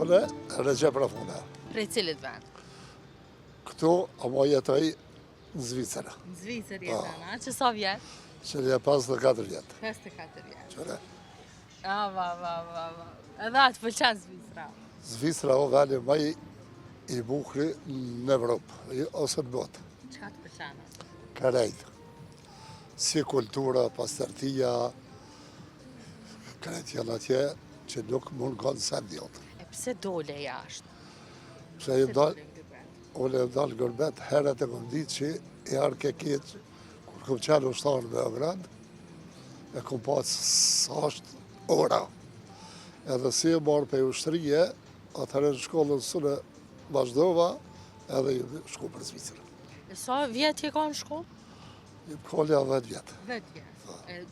Unë Recep Rafuna. Prej cilit vend? Këtu, ama jetoj në Zvicër. Në Zvicër jeton, a? Që sa vjet? Që një 54 vjetë. 54 vjet. Qëre? Va. Edhe atë pëlqen Zvicra. Zvicra o veni maj i bukhri në Evropë, ose në botë. Çka të pëlqen? Krejt. Si kultura, pastërtia, krejt janë atje që nuk mund kanë sen djotë. E pse dole jashtë? Pse i dalë, unë e dalë gërbet, herët e kom ditë që i arë ke keqë, kur kom qenë ushtarë në Beograd, e kom pasë sashtë ora. Edhe si e marë për ushtrije, atëherë në shkollën sënë vazhdova, edhe i shku për Zvicrë. E sa vjet je ka në shkollë? I kolja 10 vjetë. 10 vjet.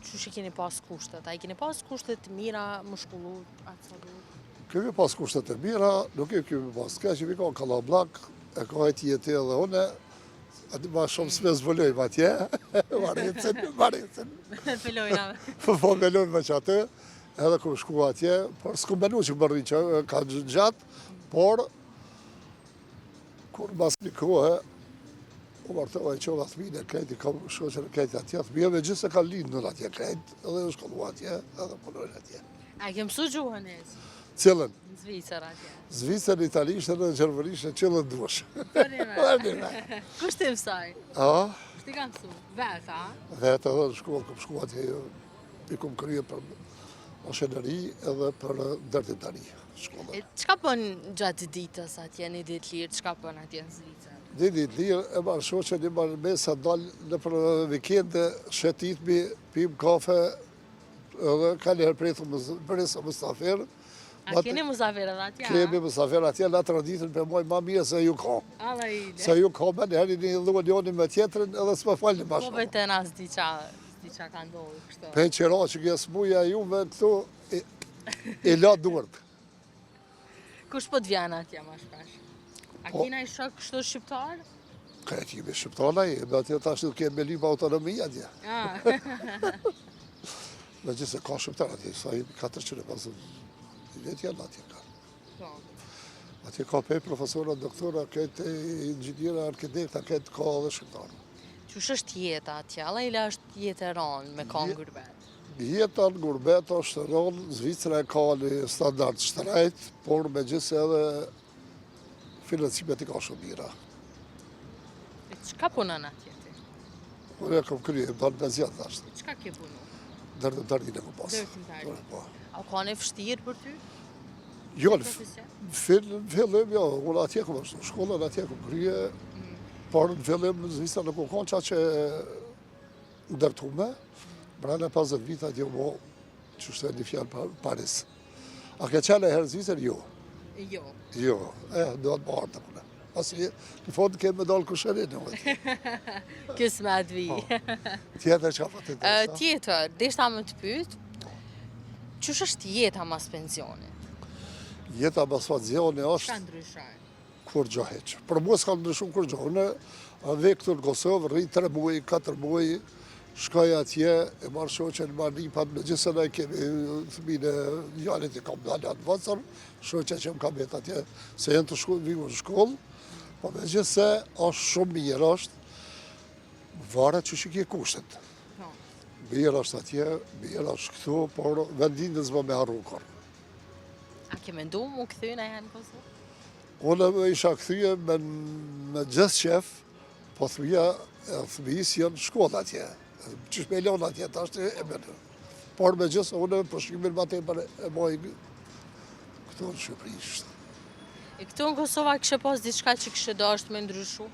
Qysh i keni pas kushtet? A i keni pas kushtet mira, më shkollu, atë sa duhet? Kemi pas kushtet e mira, nuk e kemi pas. Ka që mi ka kalablak, e ka e tjetë edhe une, aty ma shumë s'me zbëllojmë atje, varecin. Pëllojna. Po melojmë që atë, edhe kom shku atje, por s'kom menu që më rri që ka gjatë, por kur mas një kohë, u martova i qova thmine, krejt i kam shoqër krejt atje, thmine gjithë se ka lindur atje krejt, edhe në shkollu atje, edhe punojnë atje. A ke mësu gjuhën e? Cilën? Në Zvicër atje. Zvicër, italisht edhe në Gjermërisht, qëllën dush. Përnime. Kush ti mësaj? A? Kush ti ka mësu? Vetë, a? Vetë edhe në shkollë, kom shku atje, i kom krye për mashineri edhe për ndërtimtari. E çka bën gjatë ditës atje, një ditë lirë, çka bën atje në Zvicër? Ditë lirë e marrë shoqen, i marrë mesa, dalë në për vikende, shetitmi, pim kafe, edhe ka njerë prejtë mëstafer. A keni mësafer edhe atje? Kemi mësafer atje, në traditën për moj ma mirë se ju ka. Alla ide. Se ju ka me njerë një dhua njoni me tjetërin edhe s'me falni ma Po shumë. bëjtë e nas diqa ka ndodhë kështë. Pe qera që gjesë muja juve këtu, i la duart. Kush po t'vjen atje ma shpesh? A kina i shok kështu shqiptar? Këtë jemi shqiptana, jemi atje tash nuk kemi lipa autonomi atje. Me gjithë se ka shqiptar atje, sa jemi 450 vjetë janë atje ka. Atje ka pe profesora, doktora, këtë inxhiniera, arkitekta, këtë ka edhe shqiptarë. Qush është jeta atje? Alla ila është jetë e ronë me ka në gurbet? Jeta në gurbet është ronë, Zvicra e ka një standard shtrejt, por me gjithë se edhe financimet i ka shumë mira. E qka punën atje ti? Unë e kom krye, më dalë me zjatë ashtë. Qka ke punu? Dërtimtarin e kom pasë. Dërtimtarin. A ka në fështirë për ty? Jo, në fillim, jo, unë atje kom ashtu, shkollën atje kom krye, por në fillim Zvicra nuk kom konë qa që ndërtume, brana 50 vita atje mo, që shte një fjallë Paris. A ke qene herë Zvicër? Jo. Jo. Jo, do të më artë këne. Asi, në fond kemë me dalë kushërinë. Kësë me atë vi. Tjetër që ka fa të interesant? Tjetër, deshta me të pytë, qësh është jeta mas pensionit? Jeta mas pensionit është... Shka ndryshaj? Kur gjo heqë. Për mu s'ka ndryshu kur gjo. Unë ve këtu në Kosovë, rri 3 muaj, 4 muaj, shkoj atje, e marrë shoqen, marrë ripat, në gjithë se ne kemi thmine njallit i kam dalë atë vëcër, shoqen që më kam jetë atje, se jenë të vivu në shkollë, po me gjithë se është shumë mirë është, varet që shikje kushtet. Mirë është atje, mirë është këtu, por vendin dhe zbë me harru kërë. A ke mendu mu këthy në janë Kosovë? Unë isha këthyje me gjithë qef, po thmijis janë shkollë atje. Qysh me lonë atje, ta është e mene. Por me gjithë, unë përshimin ma te për e moj këtu në Shqipëri. E këtu në Kosova kështë pas diçka që kështë dashtë me ndryshu?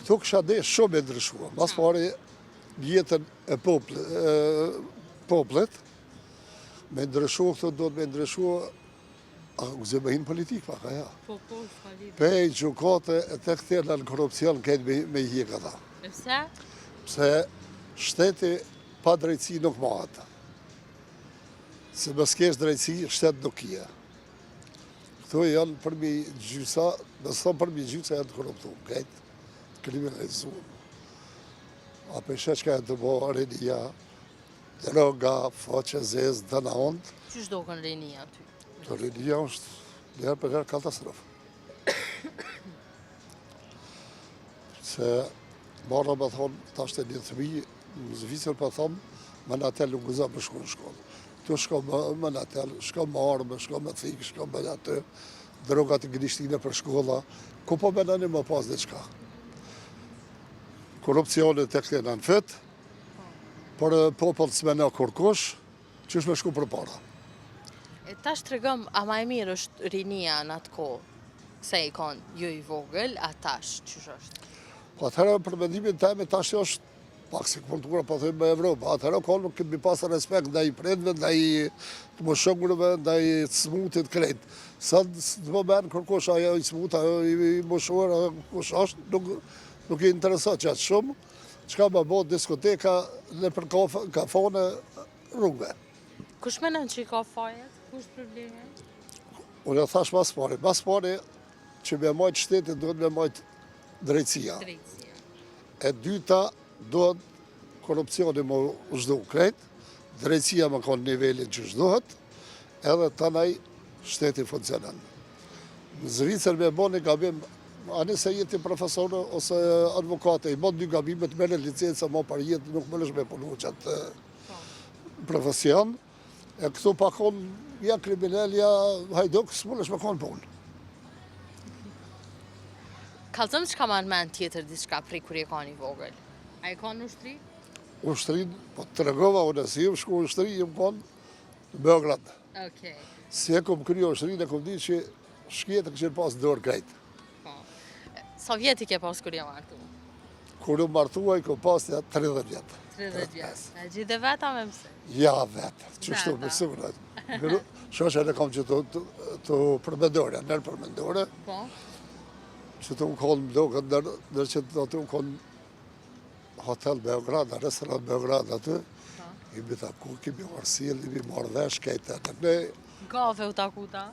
Këtu kësha dhe shumë me ndryshu. Mas pari jetën e poplet, me ndryshu, këtu do të me ndryshu, a gëzë me hinë politikë, pa ka ja. Pej gjukate e të këtërna në korupcion, këtë me i hjeka ta. E pse? Pse shteti pa drejtësi nuk mahet. Se më s'kesh drejtësi, shtetë nuk kje. Këto janë përmi gjysa, nësë thonë përmi gjysa janë të korruptu, këtë kriminalizu. A përshë që ka janë të bo rinia, droga, faqe, zezë, dëna ondë. Qysh do kënë rinia ty? Të rinia është Njëherë për herë katastrofë. Se marra me thonë, ta është e një thëmi, në Zvicër për thonë, më në atel nuk gëza për shku në shkollë. Tu shko më në atel, shko më armë, shko më thikë, shko më në atë, drogat i gnishtine për shkolla, ku po me nëni më pas dhe qka. Korupcionet e këtena në fit, për popull të smena kurkush, që është me shku për para. Tash të regëm, a ma e mirë është rinia në atë kohë, se i konë ju i vogël, a tash qësh është? Po atëherë për mendimin teme tash është pak si kultura, po thëmë me Evropë. Atëherë konë nuk kemi pasë respekt ndaj prindve, ndaj të moshëngurve, ndaj të smutit krejt. Sot të më benë kërkosh ajo i smut, ajo i moshuar, ajo kush është, nuk i interesat që atë shumë, qka më bëtë diskoteka në për kafone rrugve. Kush menon që i ka fajet? Kush probleme? Unë e thash mas pari që me majtë shtetit duhet me majtë drejtësia. E dyta duhet korupcioni më zhdu krejt, drejtësia më konë nivelin që zhduhet, edhe tanaj shteti funksionan. Në Zvicër me bo një gabim, ani se jeti profesorë ose advokate, i bon dy gabimet me në licenca ma për jetë, nuk më lësh me punu qatë profesion, e këtu pa konë, ja kriminal, ja hajduk, së më lësh me konë punë. Kalzëm që ka ma në men tjetër diçka prej kur i ka një vogël? A i ka në ushtri? Ushtrin, po të regova, unë si jem shku ushtri, jem konë në Beograd. Okej. Si e kom kryo ushtrin, e kom di që shkjetë këshirë pas dorë krejtë. Sa vjeti ke pas kur jam martu? Kur u martuaj, kom pas të 30 vjetë. 30 vjetë. A gjithë veta me mëse? Ja, vetë. Që shtu mësurat. Shoshe e kom që të përmendore, nërë përmendore. Po? Që të më konë më doke, nërë që të më konë hotel Beograd, restoran Beograd aty, i mi taku, kemi arsil, i mi marrë vesh, kejtë e në Kafe u taku ta?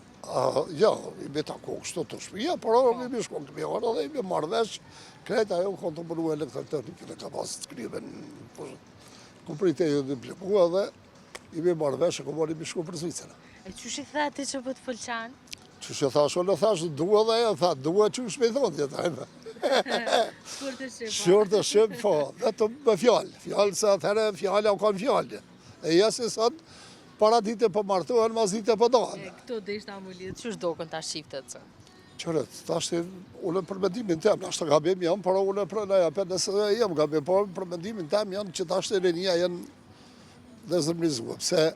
Ja, i mi taku, kështu të shpija, por i mi shkon këmi orë, dhe i mi marrë vesh, kejtë ajo konë të mënu elektrotehnikën e ka pasë të skrive në kumprit e ju dhe implikua dhe i mi marrë vesh, e ku marrë i mi shku për Zvicera. E që shi theti që për të pëlqan? Që që thash, unë thash, dua dhe e tha, dua që shme i thonë jetajme. Shkur të shqipo? Shkur të shqipo, po, vetëm me fjallë. Fjallë se atëherë fjallë, o kanë fjallë. E jesë sot, para dite për martuhen, mas dite për dohen. Këto dhe ishtë amulit, që shdo kënë ta shqiptet të? Qërët, ta shte, unë për mendimin tem, nashtë gabim jam, por unë për në japet, nëse jem gabim, por për mendimin tem janë që ta shte rinia janë dhe zëmrizuë. Pse,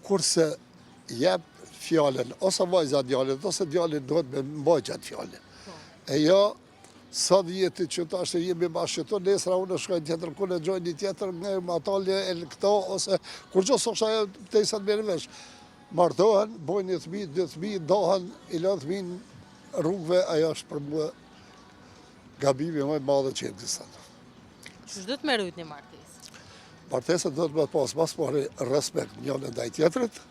kurse jep fjallën, ose vajza djallit, ose djallit duhet me mbaj qatë fjallën. E jo, sa djeti që ta është jemi bashkë qëto, nesra unë shkojnë tjetër, kune gjojnë një tjetër nga matalje e në këto, ose kur gjo së shaj të i sa të meri vesh. Martohen, bojnë një thmi, dy thmi, dohen, i lënë thmi në rrugve, ajo është për më gabimi më madhe që e kësat. Që shdo të merujt një martes? Martesët do të me pas pari respekt njën e ndaj tjetërit,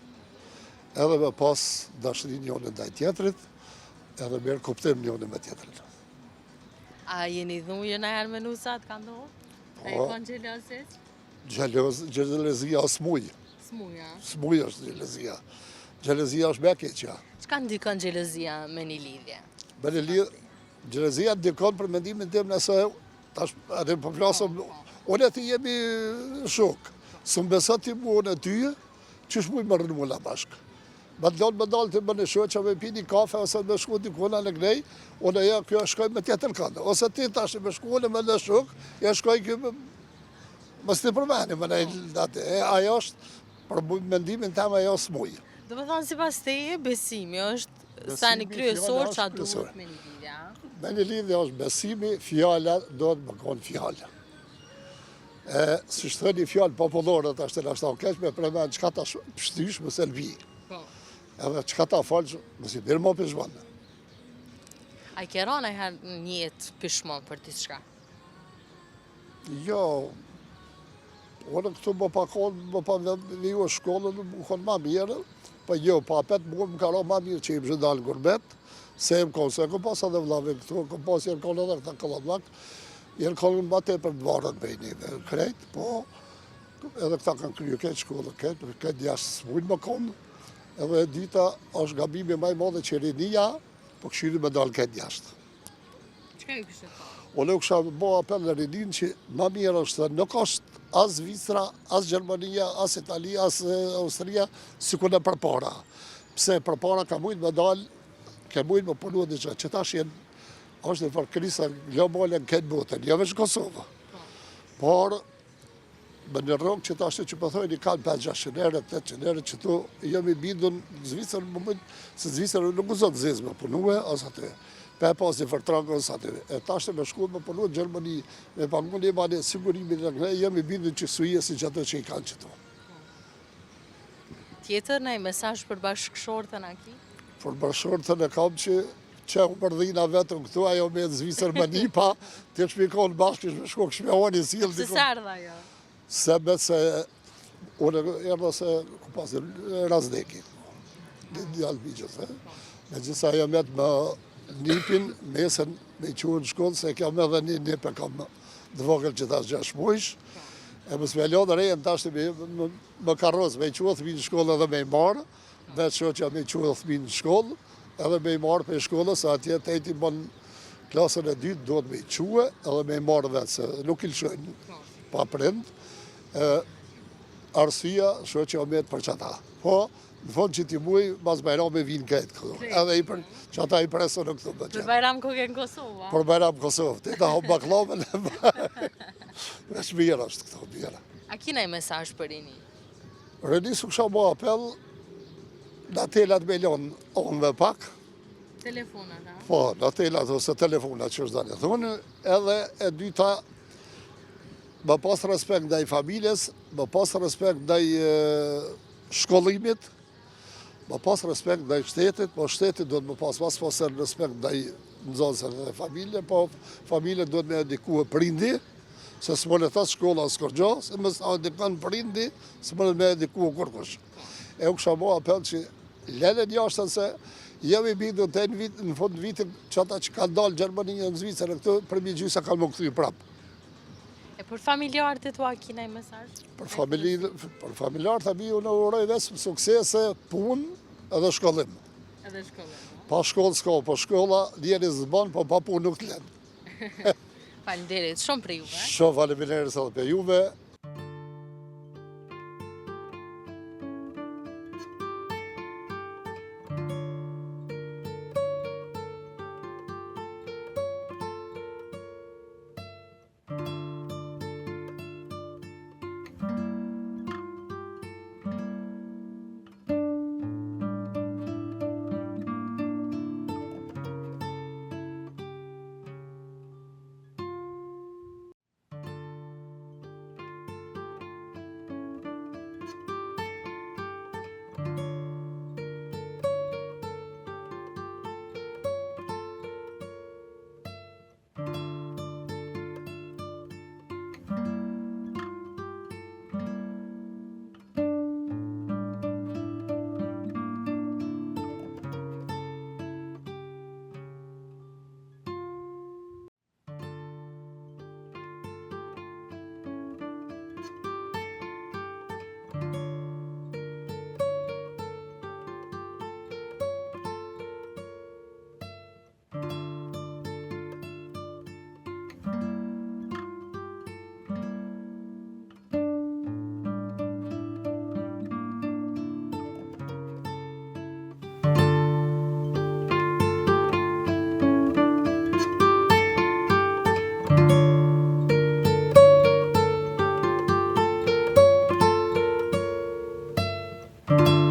edhe me pas dashëri njën e ndaj tjetërit, edhe merë kuptim njën e me tjetërit. A jeni dhuje në herë me nusat, ka ndohë? A i konë gjelozit? Gjelozia është smuj. Smuja? Smuj është gjelozia. Gjelozia është me keqja. Qka ndikon gjelozia me një lidhje? Me një lidhje, gjelozia ndikon për mendimin tim nëse, tash, edhe për flasëm, unë e ti jemi shok. Së më besat ti mu unë e ty, që shmuj më rënë mulla bashkë. Me të lonë më dalë të më në shoj që me pi një kafe, ose me shku t'i kuna në gnej, unë e ja kjo shkoj me tjetër kanë. Ose ti tash me shku me në shuk, ja shkoj kjo më së të përmeni, më në datë. Ajo është, për mendimin tem ajo smuj. Do me thonë si pas teje, besimi është sa një kryesor që a duhet me një lidhja? Me një lidhja është besimi, fjalla do të më konë fjalla. Si shtë një fjallë popullore, të ashtë të nashtë keq me premen, që ka ta pështysh më selvi. Edhe që ka ta falë, më si birë më pishmonë. A i kera në herë njëtë pishmonë për t'i shka? Jo, unë këtu më pa konë, më pa viju shkollën, më konë ma mirë, pa jo, pa apet më karo ma mirë që i më zhëndalë gurbet, se më konë, se e kom pas edhe vlavë këtu, kom pas jenë konë edhe këta këllat jenë konë më te për të varën bejnive, krejt, po, edhe këta kanë kryo këtë shkollë, këtë jashtë së mujnë më konë, Edhe e dyta është gabimi më i madh që rinia po këshyri me dalë këtë jashtë. Çka ju kishte thënë? Unë kisha bo apel në rinin që më mirë është se nuk është as Zvicra, as Gjermania, as Italia, as Austria, si ku në përpara. Pse përpara ka mujtë me dalë, ke mujtë me punu dhe që tash është në farë krisa globale në këtë botën, jo veç Kosovë. Por, me në rrugë që tash që përthojnë i kanë 500 herë, 800 herë, që tu jemi bindun Zvicrën në moment, se Zvicrën nuk uzot zezë me punue, as aty. Pe pas një fërtrangës aty. E tash me shku me punu në Gjermani, me pangun e mane sigurimin në këne, jemi bindun që sujesin që ato që i kanë qëto. Tjetër në mesazh për bashkëshortën a ki? Për bashkëshortën e kam që u mërdhina vetëm këtu, ajo me në Zvicrë më nipa, të shpikon bashkë, shko këshmehoni silë. Se sardha jo? Sebe se, unë erdo se, ku pasi, Razdeki. Djallë bijës, me gjitha ajo met më nipin, mesën me i quën shkollë, se kam edhe një nip e kam dvogël që tash 6 mujsh. E më smelon rejën tash më karros, me i quë thmi në shkollë edhe me i marë, vetë shoqja me i quë thmi në shkollë, edhe me i marë për shkollë, se atje të ejti më në klasën e dytë, do të me i quë, edhe me i marë vetë, se nuk i lëshojnë pa prind. Arsua, shoqja me të për qëta. Po, në fond që ti muj, mas Bajram me vinë këtë këtu. Edhe që ata i presë në këtu. Për Bajram koke në Kosovë, a? Për Bajram Kosovë. Ti ta hop baklavën. Vesh mirë është këtu, mirë. A kina i mesazh për rini? Reni su kësha mo apel, në telat me lonë onëve pak. Telefonat, a? Po, në telat ose telefonat që është dani thunë. Edhe e dyta, më pas respekt ndaj familjes, më pas respekt ndaj shkollimit, më pas respekt ndaj shtetit, po shtetit do të më pas respekt ndaj nëzonësën dhe familje, po familje do të me edikue prindi, se së mëllë të shkolla në Skorgjo, se më së edikon prindi, së mëllë me edikue kërkush. E u kësha mo apel që lenen jashtën se jemi bindu të në fund vitin që ata që kanë dalë Gjermania në Zvicër e këtu, për mi gjysa kanë më këthy prapë. E për familjarët e tua kina i mesazh? Për familjarët e mi unë uroj vesëm suksese, punë edhe shkollim. Edhe shkollim. Pa shkollë s'ka, po shkolla djeri zbanë, po pa punë nuk të lenë. Faleminderit shumë për juve. Shumë faleminderit edhe për juve. you